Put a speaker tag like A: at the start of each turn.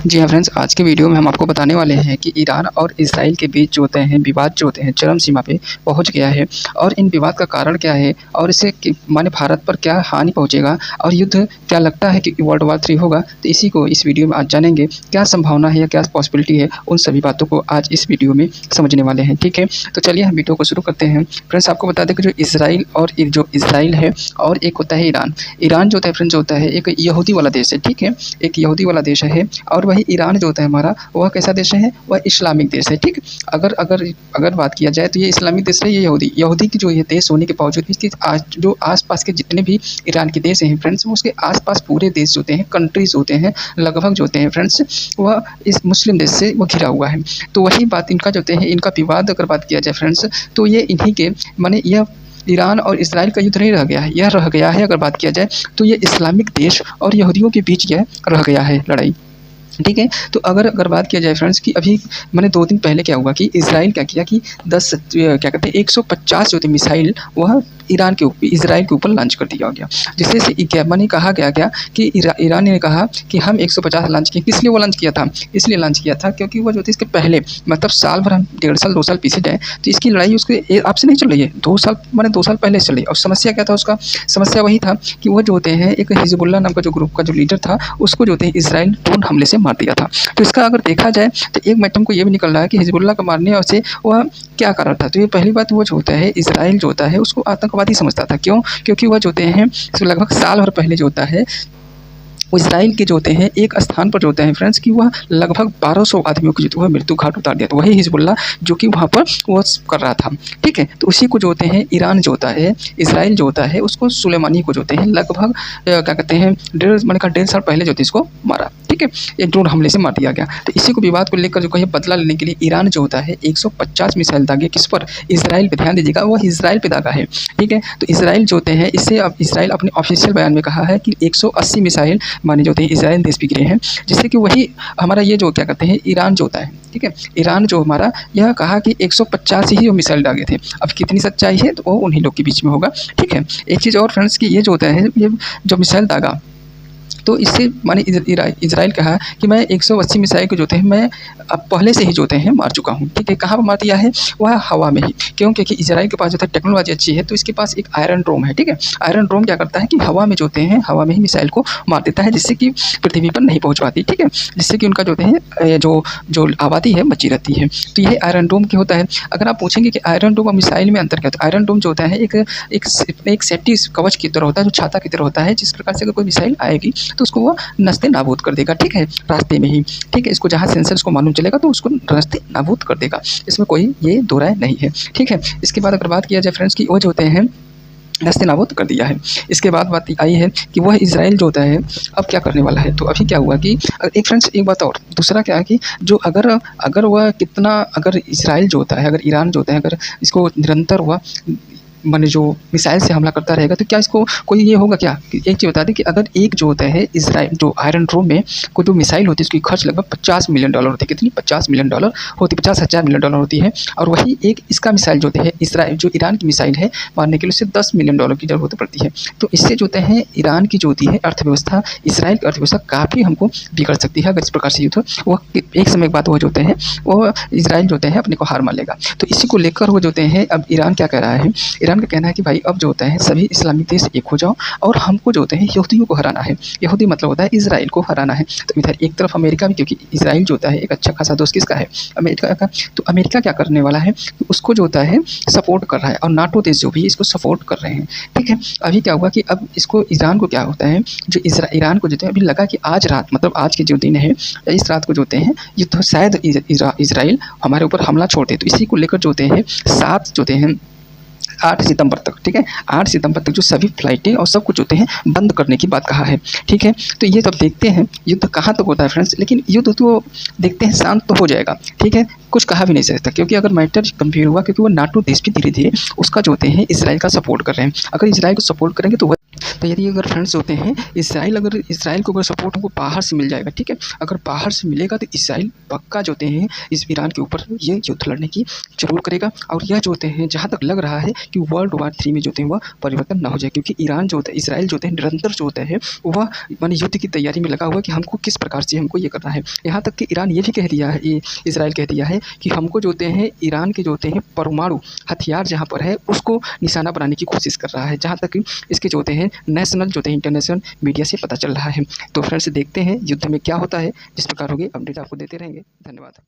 A: जी हाँ फ्रेंड्स, आज के वीडियो में हम आपको बताने वाले हैं कि ईरान और इज़राइल के बीच जो होते हैं विवाद जो होते हैं चरम सीमा पे पहुंच गया है और इन विवाद का कारण क्या है और इससे माने भारत पर क्या हानि पहुंचेगा और युद्ध क्या लगता है कि वर्ल्ड वार 3 होगा। तो इसी को इस वीडियो में आज जानेंगे, क्या संभावना है या क्या पॉसिबिलिटी है, उन सभी बातों को आज इस वीडियो में समझने वाले हैं। ठीक है, तो चलिए हम वीडियो को शुरू करते हैं। फ्रेंड्स, आपको बता दें कि जो इज़राइल है और एक होता है ईरान। ईरान जो होता है फ्रेंड्स, जो होता है एक यहूदी वाला देश है। ठीक है, एक यहूदी वाला देश है और वही ईरान जो होता है हमारा, वह कैसा देश है, वह इस्लामिक देश है। ठीक, अगर अगर अगर बात किया जाए तो ये इस्लामिक देश है, ये यहूदी की जो ये देश होने के बावजूद भी इसके जो आसपास के जितने भी ईरान के देश हैं फ्रेंड्स, वो उसके आसपास पूरे देश होते हैं, कंट्रीज होते हैं, लगभग जो होते हैं फ्रेंड्स, वह इस मुस्लिम देश से वो घिरा हुआ है। तो वही बात इनका जो होते हैं, इनका विवाद अगर बात किया जाए फ्रेंड्स, तो ये इन्हीं के माने यह ईरान और इज़राइल का युद्ध नहीं रह गया है, यह रह गया है अगर बात किया जाए तो ये इस्लामिक देश और यहूदियों के बीच यह रह गया है लड़ाई। ठीक है, तो अगर बात किया जाए फ्रेंड्स कि अभी मैंने 2 दिन पहले क्या हुआ कि इज़राइल क्या किया कि 10 क्या कहते हैं 150 जो थे मिसाइल वह ईरान के ऊपर इज़राइल के ऊपर लॉन्च कर दिया गया, जिससे से क्या मैंने कहा गया कि ईरान ने कहा कि हम 150 लॉन्च किए। किस लिए वो लॉन्च किया था? इसलिए लॉन्च किया था क्योंकि वो जो थे इसके पहले मतलब साल भर, हम 1.5 साल 2 साल पीछे जाए तो इसकी लड़ाई उसके आपसे नहीं चल रही है, 2 साल मैंने 2 साल पहले चल रही। और समस्या क्या था उसका? समस्या वही था कि वो जो होते हैं एक हिजबुल्लाह नाम का जो ग्रुप का जो लीडर था, उसको जो होते हैं इज़राइल ड्रोन हमले से मार दिया था। तो इसका अगर देखा जाए तो एक मैटर को ये भी निकल रहा है कि हिजबुल्लाह का मारने से वह क्या कारण था। तो ये पहली बात, वो जो होता है इज़राइल जो होता है उसको आतंकवादी समझता था। क्यों? क्योंकि वह जो होते हैं लगभग साल भर पहले जो होता है इज़राइल के जो होते हैं एक स्थान पर जो होते हैं फ्रेंड्स कि वह लगभग 1200 आदमियों की जो वह मृत्यु घाट उतार दिया। तो वही हिजबुल्लाह जो कि वहाँ पर वो कर रहा था। ठीक है, तो उसी को जो होते हैं ईरान जो होता है, इज़राइल जो होता है उसको सुलेमानी को जो होते हैं लगभग क्या कहते हैं 1.5 साल पहले जो होते इसको मारा। ठीक है, एक ड्रोन हमले से मार दिया गया। तो इसी को विवाद को लेकर जो कहीं बदला लेने के लिए ईरान जो होता है 150 मिसाइल दागे किस पर? इज़राइल पे। ध्यान दीजिएगा, वह इज़राइल पे दागा है। ठीक है, तो इज़राइल जो होते हैं इससे अब इज़राइल अपने ऑफिशियल बयान में कहा है कि 180 मिसाइल माने जो होते हैं इज़राइल देश पे गिरे हैं, जिससे कि वही हमारा ये जो क्या कहते हैं ईरान जो होता है, ठीक है, ईरान जो हमारा यह कहा कि 150 ही वो मिसाइल दागे थे। अब कितनी सच्चाई है तो वो उन्हीं लोग के बीच में होगा। ठीक है, एक चीज़ और फ्रेंड्स कि ये जो होता है ये जो मिसाइल दागा, तो इससे माने इज़राइल कहा कि मैं 180 मिसाइल को जो थे मैं अब पहले से ही जो हैं मार चुका हूँ। ठीक है, कहाँ पर मार दिया है? वह हवा में ही। क्यों? क्योंकि इज़राइल के पास जो है टेक्नोलॉजी अच्छी है, तो इसके पास एक आयरन ड्रोम है। ठीक है, आयरन ड्रोम क्या करता है कि हवा में जो हैं हवा में ही मिसाइल को मार देता है, जिससे कि पृथ्वी पर नहीं पहुँच पाती। ठीक है, जिससे कि उनका जो है जो आबादी है बची रहती है। तो ये आयरन डोम क्या होता है? अगर आप पूछेंगे कि आयरन डोम और मिसाइल में अंतर क्या होता है, आयरन डोम जो होता है एक सेफ्टी कवच की तरह होता है, जो छाता की तरह होता है, जिस प्रकार से अगर कोई मिसाइल आएगी तो उसको वो नस्ते नाबूद कर देगा। ठीक है, रास्ते में ही। ठीक है, इसको जहाँ सेंसर को मालूम चलेगा तो उसको रास्ते नाबूद कर देगा, इसमें कोई ये दो राय नहीं है। ठीक है, इसके बाद अगर बात किया जाए फ्रेंड्स की वो जो होते हैं नस्ते नाबूद कर दिया है। इसके बाद बात आई है कि वह इज़राइल जो होता है अब क्या करने वाला है। तो अभी क्या हुआ कि एक फ्रेंड्स एक बात और दूसरा क्या है कि जो अगर वह कितना अगर इज़राइल जो होता है, अगर ईरान जो होता है, अगर इसको निरंतर हुआ माने जो मिसाइल से हमला करता रहेगा तो क्या इसको कोई ये होगा क्या? एक चीज़ बता दें कि अगर एक जो होता है इज़राइल जो आयरन डोम में कोई जो मिसाइल होती है उसकी खर्च लगभग $50 मिलियन होती है। कितनी? $50 मिलियन होती, 50,000 मिलियन डॉलर होती है। और वही एक इसका मिसाइल जो होता है इज़राइल जो ईरान की मिसाइल है मारने के लिए उसे $10 मिलियन की ज़रूरत पड़ती है। तो इससे जो होते हैं ईरान की जो होती है अर्थव्यवस्था, इज़राइल की अर्थव्यवस्था काफ़ी हमको बिगड़ सकती है अगर इस प्रकार से युद्ध वो एक समय के बाद वो जो होते हैं वो इज़राइल जो होते हैं अपने को हार मान लेगा। तो इसी को लेकर वो जो होते हैं अब ईरान क्या कह रहा है, ईरान का कहना है कि भाई अब जो होता है सभी इस्लामिक देश एक हो जाओ और हमको जो होते हैं यहूदियों को हराना है। यहूदी मतलब होता है इज़राइल को हराना है। तो इधर एक तरफ अमेरिका भी, क्योंकि इज़राइल जो होता है एक अच्छा खासा दोस्त किसका है? अमेरिका का। तो अमेरिका क्या करने वाला है, उसको जो होता है सपोर्ट कर रहा है और नाटो देश जो भी इसको सपोर्ट कर रहे हैं। ठीक है, अभी क्या हुआ कि अब इसको ईरान को क्या होता है, जो ईरान को जो है अभी लगा कि आज रात मतलब आज के जो दिन है इस रात को जो होते हैं ये तो शायद इज़राइल हमारे ऊपर हमला छोड़ते। तो इसी को लेकर जो होते हैं 7 जो होते हैं 8 सितंबर तक, ठीक है, 8 सितंबर तक जो सभी फ्लाइटें और सब कुछ होते हैं बंद करने की बात कहा है। ठीक है, तो ये तब देखते हैं युद्ध कहाँ तक होता है फ्रेंड्स, लेकिन युद्ध तो देखते हैं शांत तो हो जाएगा। ठीक है, कुछ कहा भी नहीं सकता क्योंकि अगर मैटर गंभीर हुआ क्योंकि वो नाटो देश भी धीरे धीरे उसका जो होते हैं इज़राइल का सपोर्ट कर रहे हैं। अगर इज़राइल को सपोर्ट करेंगे तो तो यदि अगर फ्रेंड्स होते हैं इसराइल को अगर सपोर्ट हमको बाहर से मिल जाएगा, ठीक है, अगर बाहर से मिलेगा तो इसराइल पक्का जो होते हैं इस ईरान के ऊपर ये युद्ध लड़ने की जरूर करेगा। और यह जो होते हैं जहाँ तक लग रहा है कि वर्ल्ड वार 3 में जो होते हैं वह परिवर्तन ना हो जाए, क्योंकि ईरान जो होता है, इसराइल जो होते हैं निरंतर जो होते हैं वह माने युद्ध की तैयारी में लगा हुआ है कि हमको किस प्रकार से हमको ये करना है। यहाँ तक कि ईरान ये भी कह दिया है, ये इसराइल कह दिया है कि हमको जो होते हैं ईरान के जो होते हैं परमाणु हथियार जहाँ पर है उसको निशाना बनाने की कोशिश कर रहा है, जहाँ तक इसके जो होते हैं नेशनल जो होते हैं इंटरनेशनल मीडिया से पता चल रहा है। तो फ्रेंड्स देखते हैं युद्ध में क्या होता है, जिस प्रकार होगी अपडेट आपको देते रहेंगे। धन्यवाद।